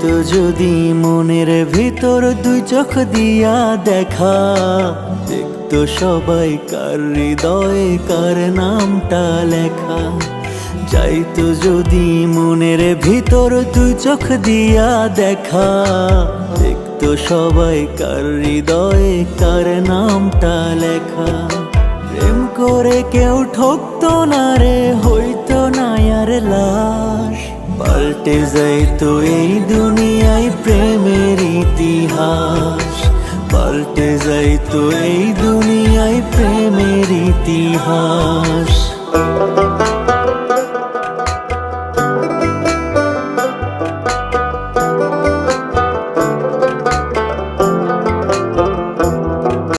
যাইতো যদি মনের ভিতর দুই চোখ দিয়া দেখা, দেখতো সবাই কার হৃদয়ে কার নামটা লেখা। যাইতো যদি মনের ভিতর দুই চোখ দিয়া দেখা, দেখতো সবাই কার হৃদয়ে কার নামটা লেখা। প্রেম করে কেউ ঠকতো না রে, হইতো না আর লাশ। পাল্টে যাইতো এই দুনিয়ায় প্রেমের ইতিহাস, পাল্টে যাইতো এই দুনিয়ায় প্রেমের ইতিহাস।